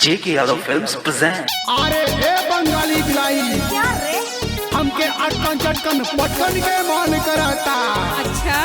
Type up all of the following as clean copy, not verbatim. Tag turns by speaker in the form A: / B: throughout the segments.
A: जेके Yadav films present.
B: अरे ए बंगाली गिलाई
C: क्या रे?
B: हमके अटकन चटकन पटकन के मन करता।
C: अच्छा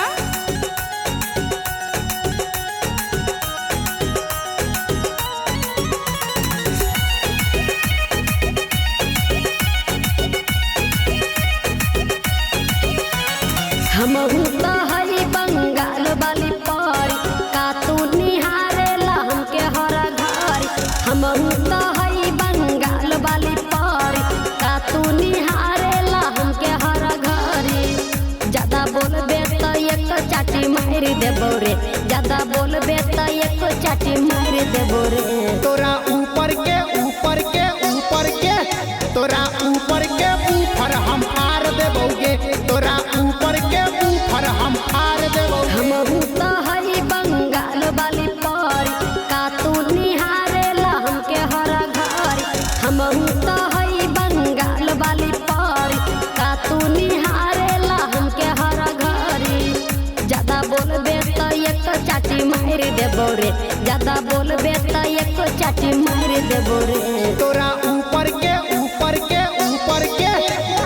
D: हमहू तो हई बंगाल वाली पारी का तू निहारेला हमके हर घरी। हमहू तो हई बंगाल वाली पारी का तू निहारेला हमके हर घरी। ज्यादा बोलबे तो एक चाटी मार देबो रे, ज्यादा बोलबे तो एक चाटी मार देबो रे।
B: तोरा ऊपर के ऊपर के ऊपर के तोरा ऊपर के ऊपर हम फाड़ देबोगे, तोरा ऊपर के ऊपर हम फाड़ देबोगे।
D: हमहू तो हई बंगाल वाली पारी का तू निहारेला हमके हर घरी। हमहू तो हई बंगाल वाली पारी का तू निहारेला हमके हर घरी। ज्यादा बोलबे तो एक चाटी मार देबो रे, ज्यादा बोलबे तो एक चाटी मार देबो रे।
B: तोरा ऊपर के ऊपर के ऊपर के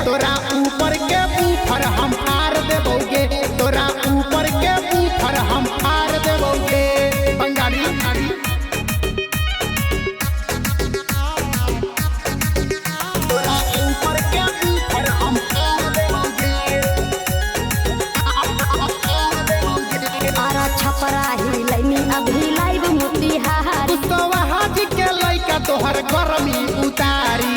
B: तोरा ऊपर के ऊपर हम फाड़ देबोगे, तोरा ऊपर के ऊपर हम फाड़ देबोगे। बंगाली तोरा ऊपर के ऊपर हम फाड़ देबोगे।
D: आरा छपरा ही लैनी अभी लाइव मोतिहारी।
B: तो वहाँ जी के लइका तोहर गर्मी उतारी।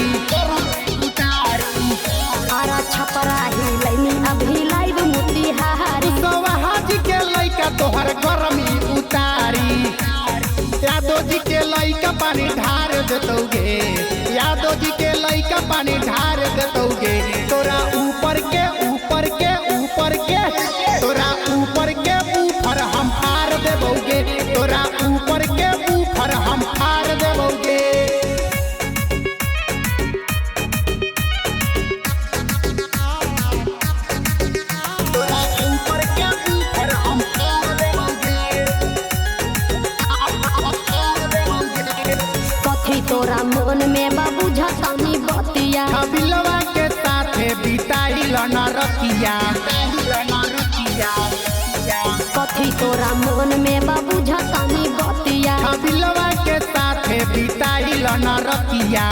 D: आरा छपरा ही लैनी अभी लाइव मोतिहारी।
B: तो वहाँ जी के लइका तोहर गर्मी उतारी। यादव जी के लइका पानी ढार देतोगे, यादव जी के लइका पानी ढार देतोगे। तोरा ऊपर के ऊपर के ऊपर के तोरा ऊपर के ऊपर हम फाड़ देबोगे, तोरा ऊपर के ऊपर हम फाड़ देबोगे। तोरा ऊपर के ऊपर हम फाड़ देबोगे।
D: कथी तोरा मन में बाबू झतानी बतिया।
B: बिलवा के साथे बिताइल न रतिया।
D: कथी तोरा मन में बाबू झतानी बतिया।
B: बिलवा के साथे बिताइल न रतिया।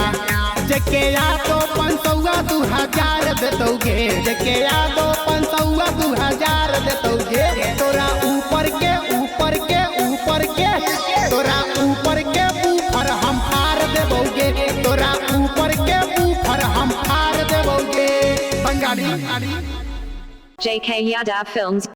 B: जेके यादो 500 देतोगे, जेके यादो 500 देतोगे। तोरा ऊपर के ऊपर के ऊपर के तोरा ऊपर के ऊपर हम फाड़ देबोगे, तोरा ऊपर के ऊपर हम फाड़ देबोगे। Bengali
E: JK Yadav Films